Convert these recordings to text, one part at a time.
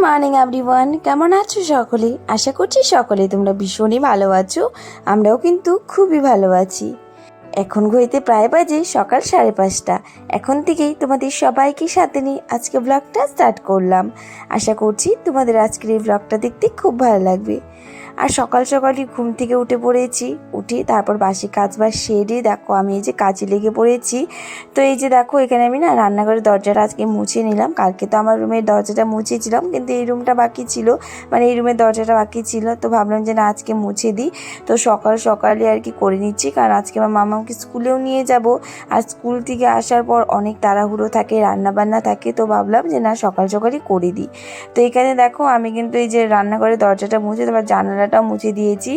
Morning everyone, কেমন আছো সকলে? আশা করছি সকলে তোমরা ভীষণই ভালো আছো। আমরাও কিন্তু খুবই ভালো আছি। এখন ঘড়িতে প্রায় বাজে সকাল 5:30। এখন থেকেই তোমাদের সবাইকে সাথে নিয়ে আজকে ব্লগটা স্টার্ট করলাম। আশা করছি তোমাদের আজকের এই ব্লগটা দেখতে খুব ভালো লাগবে। আর সকাল সকালই ঘুম থেকে উঠে পড়েছি। উঠে তারপর বাসি কাজবাজ সেরে দেখো আমি এই যে কাজে লেগে পড়েছি। তো এই যে দেখো এখানে আমি না রান্নাঘরের দরজাটা আজকে মুছে নিলাম। কালকে তো আমার রুমের দরজাটা মুছেছিলাম, কিন্তু এই রুমটা বাকি ছিল, মানে এই রুমের দরজাটা বাকি ছিল। তো ভাবলাম যে না আজকে মুছে দিই। তো সকাল সকালে আর কি করে নিচ্ছি, কারণ আজকে আমার মামাকে স্কুলেও নিয়ে যাব। আর স্কুল থেকে আসার পর অনেক তাড়াহুড়ো থাকে, রান্নাবান্না থাকে। তো ভাবলাম যে না সকাল সকালই করে দিই। তো এখানে দেখো আমি কিন্তু এই যে রান্নাঘরের দরজাটা মুছে তারপর জানালাটাও মুছে দিয়েছি।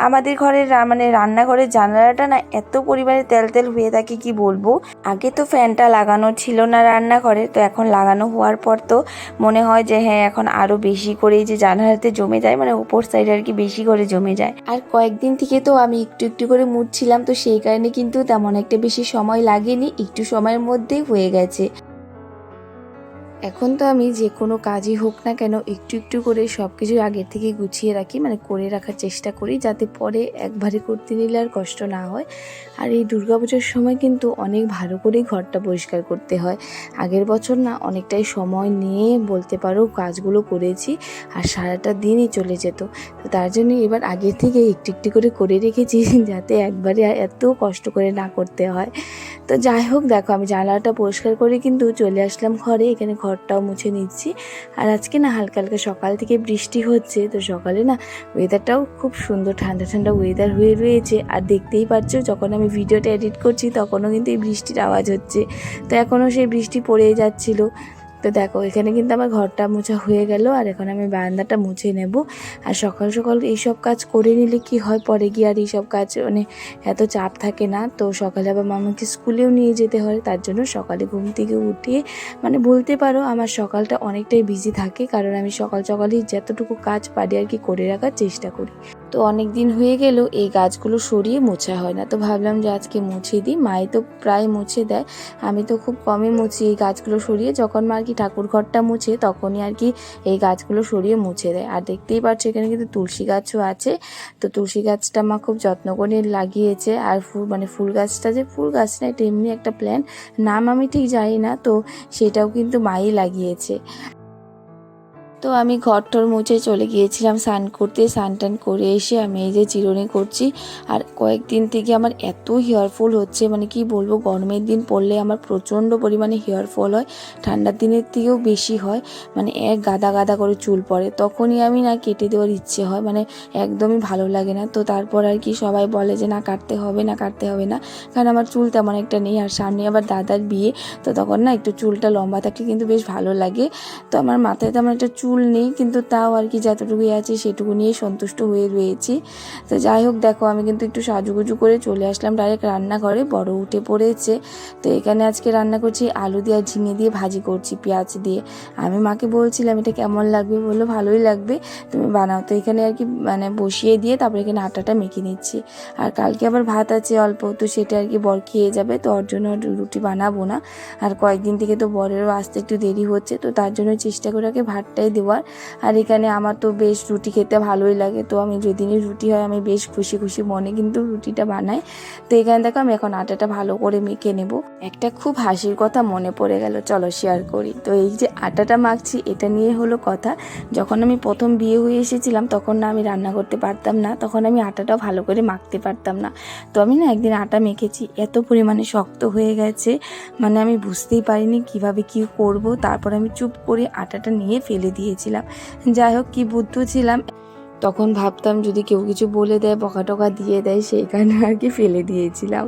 আমাদের ঘরের মানে রান্নাঘরের জানালাটা না এত পরিমাণে তেল তেল হয়ে থাকে কি বলবো। আগে তো ফ্যানটা লাগানো ছিল না রান্নাঘরে, তো এখন লাগানো হওয়ার পর তো মনে হয় যে হ্যাঁ এখন আরও বেশি করে যে জানালাতে জমে যায়, মানে উপর সাইডে আর কি বেশি করে জমে যায়। আর কয়েকদিন থেকে তো আমি একটু একটু করে মুছছিলাম, তো সেই কারণে কিন্তু তেমন একটা বেশি সময় লাগেনি, একটু সময়ের মধ্যেই হয়ে গেছে। এখন তো আমি যে কোনো কাজই হোক না কেন একটু একটু করে সব কিছু আগের থেকে গুছিয়ে রাখি, মানে করে রাখার চেষ্টা করি, যাতে পরে একবারে করতে নিলে আর কষ্ট না হয়। আর এই দুর্গাপুজোর সময় কিন্তু অনেক ভালো করেই ঘরটা পরিষ্কার করতে হয়। আগের বছর না অনেকটাই সময় নিয়ে বলতে পারো কাজগুলো করেছি, আর সারাটা দিনই চলে যেত। তো তার জন্য এবার আগের থেকে একটু একটু করে রেখেছি, যাতে একবারে এত কষ্ট করে না করতে হয়। তো যাই হোক দেখো আমি জানলাটা পরিষ্কার করে কিন্তু চলে আসলাম ঘরে। এখানে ঘরটাও মুছে নিচ্ছি। আর আজকে না হালকা হালকা সকাল থেকে বৃষ্টি হচ্ছে, তো সকালে না ওয়েদারটাও খুব সুন্দর ঠান্ডা ঠান্ডা ওয়েদার হয়ে রয়েছে। আর দেখতেই পাচ্ছ যখন আমি ভিডিওটা এডিট করছি তখনও কিন্তু এই বৃষ্টির আওয়াজ হচ্ছে। তো এখনও সেই বৃষ্টি পড়েই যাচ্ছিলো। তো দেখো এখানে কিন্তু আমার ঘরটা মোছা হয়ে গেল, আর এখন আমি বারান্দাটা মুছে নেব। আর সকাল সকাল এইসব কাজ করে নিলে কি হয়, পরে গিয়ে আর এইসব কাজ মানে এত চাপ থাকে না। তো সকালে আবার মামাকে স্কুলেও নিয়ে যেতে হয়, তার জন্য সকালে ঘুম থেকে উঠিয়ে মানে বলতে পারো আমার সকালটা অনেকটাই বিজি থাকে, কারণ আমি সকাল সকালেই যতটুকু কাজ পারি আর কি করে রাখার চেষ্টা করি। তো অনেক দিন হয়ে গেল এই গাছগুলো সরিয়ে মোছা হয় না, তো ভাবলাম যে আজকে মুছে দিই। মাই তো প্রায় মুছে দেয়, আমি তো খুব কমই মুছি এই গাছগুলো সরিয়ে। যখন মা আর কি ঠাকুর ঘরটা মুছে তখনই আর কি এই গাছগুলো সরিয়ে মুছে দেয়। আর দেখতেই পাচ্ছ এখানে কিন্তু তুলসী গাছও আছে। তো তুলসী গাছটা মা খুব যত্ন করে লাগিয়েছে। আর ফুল গাছটা যে ফুল গাছ না, এটা এমনি একটা প্ল্যান্ট, নাম আমি ঠিক জানি না, তো সেটাও কিন্তু মাই লাগিয়েছে। তো আমি ঘর টর মুছে চলে গিয়েছিলাম স্নান করতে। স্নান টান করে এসে আমি এই যে চিরুনি করছি। আর কয়েকদিন থেকে আমার এত হেয়ার ফল হচ্ছে, মানে কি বলবো, গরমের দিন পড়লে আমার প্রচণ্ড পরিমাণে হেয়ার ফল হয়, ঠান্ডার দিনের থেকেও বেশি হয়। মানে এক গাদা গাদা করে চুল পড়ে, তখনই আমি না কেটে দেওয়ার ইচ্ছে হয়, মানে একদমই ভালো লাগে না। তো তারপর আর কি সবাই বলে যে না কাটতে হবে না, কাটতে হবে না, কারণ আমার চুল তেমন একটা নেই। আর সামনে আবার দাদার বিয়ে, তো তখন না একটু চুলটা লম্বা থাকলে কিন্তু বেশ ভালো লাগে। তো আমার মাথায় তেমন একটা চুল নেই, কিন্তু তাও আর কি যতটুকুই আছে সেটুকু নিয়ে সন্তুষ্ট হয়ে রয়েছি। তো যাই হোক দেখো আমি কিন্তু একটু সাজুগুজু করে চলে আসলাম ডাইরেক্ট রান্নাঘরে। বড় উঠে পড়েছে। তো এখানে আজকে রান্না করছি আলু দিয়ে আর ঝিঙে দিয়ে ভাজি করছি পেঁয়াজ দিয়ে। আমি মাকে বলছিলাম এটা কেমন লাগবে, বললো ভালোই লাগবে, তুমি বানাও। তো এখানে আর কি মানে বসিয়ে দিয়ে তারপরে এখানে আটাটা মেখে নিচ্ছি। আর কালকে আবার ভাত আছে অল্প, তো সেটা আর কি বর খেয়ে যাবে, তো ওর জন্য রুটি বানাবো না। আর কয়েকদিন থেকে তো বরেরও আসতে একটু দেরি হচ্ছে, তো তার জন্য চেষ্টা করে ওকে ভাতটাই দেওয়ার। আর এখানে আমার তো বেশ রুটি খেতে ভালোই লাগে, তো আমি যেদিনই রুটি হয় আমি বেশ খুশি খুশি মনে কিন্তু রুটিটা বানাই। তো এখানে দেখো আমি এখন আটাটা ভালো করে মেখে নেব। একটা খুব হাসির কথা মনে পড়ে গেল, চলো শেয়ার করি। তো এই যে আটাটা মাখছি এটা নিয়ে হলো কথা, যখন আমি প্রথম বিয়ে হয়ে এসেছিলাম তখন না আমি রান্না করতে পারতাম না, তখন আমি আটাটাও ভালো করে মাখতে পারতাম না। তো আমি না একদিন আটা মেখেছি, এত পরিমাণে শক্ত হয়ে গেছে, মানে আমি বুঝতেই পারিনি কিভাবে কি করব। তারপর আমি চুপ করে আটাটা নিয়ে ফেলে দিয়েছিলাম। যাই হোক কি বুদ্ধ ছিলাম, তখন ভাবতাম যদি কেউ কিছু বলে দেয়, বকা টকা দিয়ে দেয়, সেই কারণে আর কি ফেলে দিয়েছিলাম।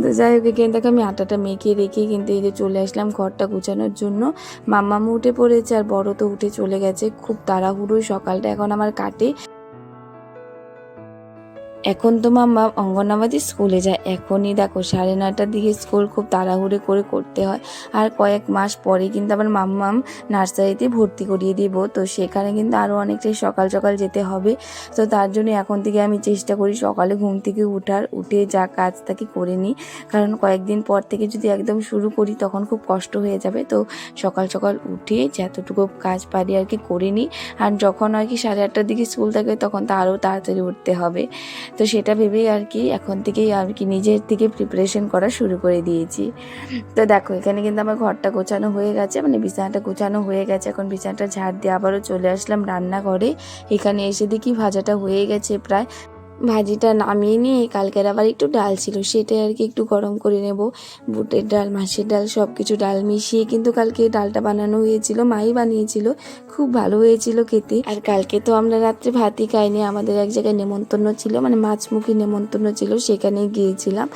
তো যাই হোক এখান থেকে আমি আটাটা মেখে রেখে কিন্তু এই যে চলে আসলাম ঘরটা গুছানোর জন্য। মাম্মামও উঠে পড়েছে আর বড় তো উঠে চলে গেছে, খুব তাড়াহুড়োই সকালটা এখন আমার কাটে। এখন তো মাম্মা অঙ্গনাবাদী স্কুলে যায়, এখনই দেখো 9:30টার দিকে স্কুল খুব তাড়াহুড়ো করে করতে হয়। আর কয়েক মাস পরে কিন্তু আবার মাম্মাম নার্সারিতে ভর্তি করিয়ে দিব, তো সেখানে কিন্তু আরও অনেকটাই সকাল সকাল যেতে হবে। তো তার জন্য এখন থেকে আমি চেষ্টা করি সকালে ঘুম থেকে উঠে যা কাজ থাকে করে নিই, কারণ কয়েকদিন পর থেকে যদি একদম শুরু করি তখন খুব কষ্ট হয়ে যাবে। তো সকাল সকাল উঠে যতটুকু কাজ পারি আর কি করে নিই। আর যখন আর কি 8:30টার দিকে স্কুল থাকে তখন তো আরও তাড়াতাড়ি উঠতে হবে, তো সেটা ভেবেই আর কি এখন থেকেই আর কি নিজের থেকে প্রিপারেশন করা শুরু করে দিয়েছি। তো দেখো এখানে কিন্তু আমার ঘরটা গোছানো হয়ে গেছে, মানে বিছানাটা গোছানো হয়ে গেছে। এখন বিছানাটা ঝাড় দিয়ে আবারও চলে আসলাম রান্নাঘরে। এখানে এসে দেখি ভাজাটা হয়ে গেছে প্রায়। ভাজিটা নামিয়ে নিয়ে কালকের আবার একটু ডাল ছিল, সেটাই আর কি একটু গরম করে নেব। বুটের ডাল, মাছের ডাল, সব কিছু ডাল মিশিয়ে কিন্তু কালকে ডালটা বানানো হয়েছিল, মাই বানিয়েছিল, খুব ভালো হয়েছিল খেতে। আর কালকে তো আমরা রাত্রে ভাতই খাইনি, আমাদের এক জায়গায় নেমন্তন্ন ছিল, মানে মাছমুখী নেমন্তন্ন ছিল, সেখানে গিয়েছিলাম।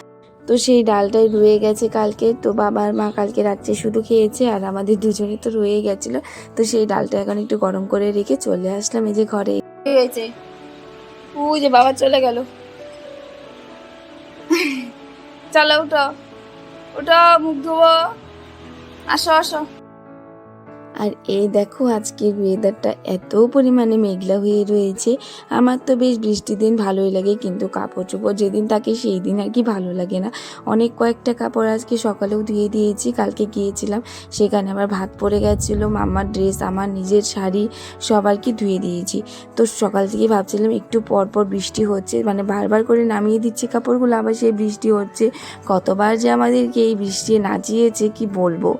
তো সেই ডালটাই রয়ে গেছে কালকে, তো বাবা আর মা কালকে রাত্রে শুধু খেয়েছে আর আমাদের দুজনে তো রয়ে গেছিলো। তো সেই ডালটা এখন একটু গরম করে রেখে চলে আসলাম এই যে ঘরে। হয়েছে ওই যে বাবা চলে গেল, চলো উঠো উঠো, মুখ ধোবো, আসো আসো। আর এই দেখো আজকের ওয়েদারটা এত পরিমাণে মেঘলা হয়ে রয়েছে। আমার তো বেশ বৃষ্টির দিন ভালোই লাগে, কিন্তু কাপড় চোপড় যেদিন থাকে সেই দিন আর কি ভালো লাগে না। অনেক কয়েকটা কাপড় আজকে সকালেও ধুয়ে দিয়েছি, কালকে গিয়েছিলাম সেখানে আবার ভাত পড়ে গেছিলো, মামার ড্রেস, আমার নিজের শাড়ি সব আর কি ধুয়ে দিয়েছি। তো সকাল থেকে ভাবছিলাম একটু পর পর বৃষ্টি হচ্ছে, মানে বারবার করে নামিয়ে দিচ্ছি কাপড়গুলো, আবার সেই বৃষ্টি হচ্ছে। কতবার যে আমাদেরকে এই বৃষ্টি নাচিয়েছে কি বলবো।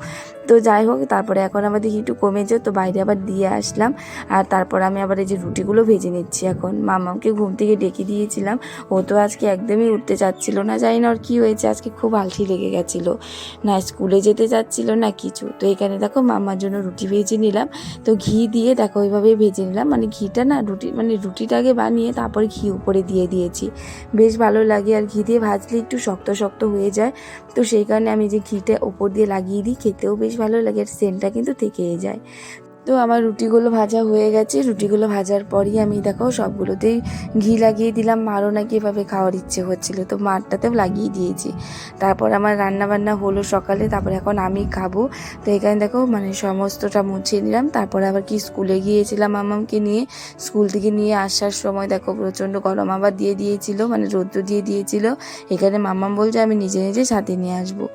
তো যাই হোক, তারপরে এখন আমাদের একটু কমেছে, তো বাইরে আবার দিয়ে আসলাম। আর তারপর আমি আবার এই যে রুটিগুলো ভেজে নিচ্ছি। এখন মামাকে ঘুম থেকে ডেকে দিয়েছিলাম, ও তো আজকে একদমই উঠতে চাচ্ছিল না, জানি না ওর কী হয়েছে, আজকে খুব আলসি লেগে গেছিলো, না স্কুলে যেতে চাচ্ছিল না কিছু। তো এখানে দেখো মামার জন্য রুটি ভেজে নিলাম, তো ঘি দিয়ে দেখো ওইভাবেই ভেজে নিলাম, মানে ঘিটা না রুটিটাকে বানিয়ে তারপরে ঘি উপরে দিয়ে দিয়েছি, বেশ ভালো লাগে। আর ঘি দিয়ে ভাজলে একটু শক্ত শক্ত হয়ে যায়, তো সেই কারণে আমি যে ঘিটা উপর দিয়ে লাগিয়ে দিই, খেতেও বেশ ভালো লাগে, আর সেন্টটা কিন্তু থেকেই যায়। তো আমার রুটিগুলো ভাজা হয়ে গেছে, রুটিগুলো ভাজার পরই আমি দেখো সবগুলোতেই ঘি লাগিয়ে দিলাম। মারও নাকি এভাবে খাওয়ার ইচ্ছে হচ্ছিলো, তো মারটাতেও লাগিয়ে দিয়েছি। তারপর আমার রান্না বান্না হলো সকালে, তারপর এখন আমি খাবো। তো এখানে দেখো মানে সমস্তটা মুছিয়ে নিলাম। তারপর আবার কি স্কুলে গিয়েছিলাম মামামকে নিয়ে, স্কুল থেকে নিয়ে আসার সময় দেখো প্রচণ্ড গরম আবার দিয়ে দিয়েছিল, মানে রৌদ্র দিয়ে দিয়েছিল। এখানে মামাম বলছে আমি নিজে নিজে সাথে নিয়ে আসবো।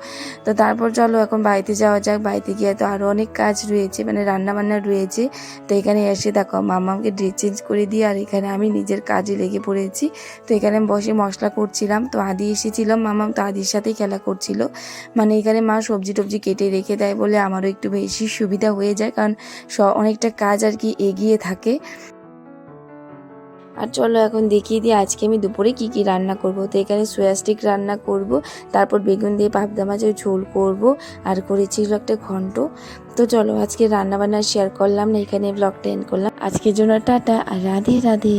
তো তারপর চলো এখন বাড়িতে যাওয়া যাক। বাড়িতে গিয়ে তো আরও অনেক কাজ রয়েছে, মানে রান্না বান্না রয়েছে। তো এখানে এসে দেখো মামাকে ড্রেস চেঞ্জ করে দিয়ে আর এখানে আমি নিজের কাজে লেগে পড়েছি। তো এখানে আমি বসে মশলা করছিলাম, তো আদি এসেছিলাম, মামাম তো আদির সাথেই খেলা করছিল। মানে এখানে মা সবজি টবজি কেটে রেখে দেয় বলে আমারও একটু বেশি সুবিধা হয়ে যায়, কারণ অনেকটা কাজ আর কি এগিয়ে থাকে। আর চলো এখন দেখিয়ে দিই আজকে আমি দুপুরে কি কি রান্না করব। তো এখানে সোয়া স্টিক রান্না করব, তারপর বেগুন দিয়ে পাবদা মাছের ঝোল করব, আর করেছিল একটা ঘন্ট। তো চলো আজকে রান্না বান্না শেয়ার করলাম না, এখানে ব্লগটা এন্ড করলাম। আজকের জন্য টাটা আর রাধে রাধে।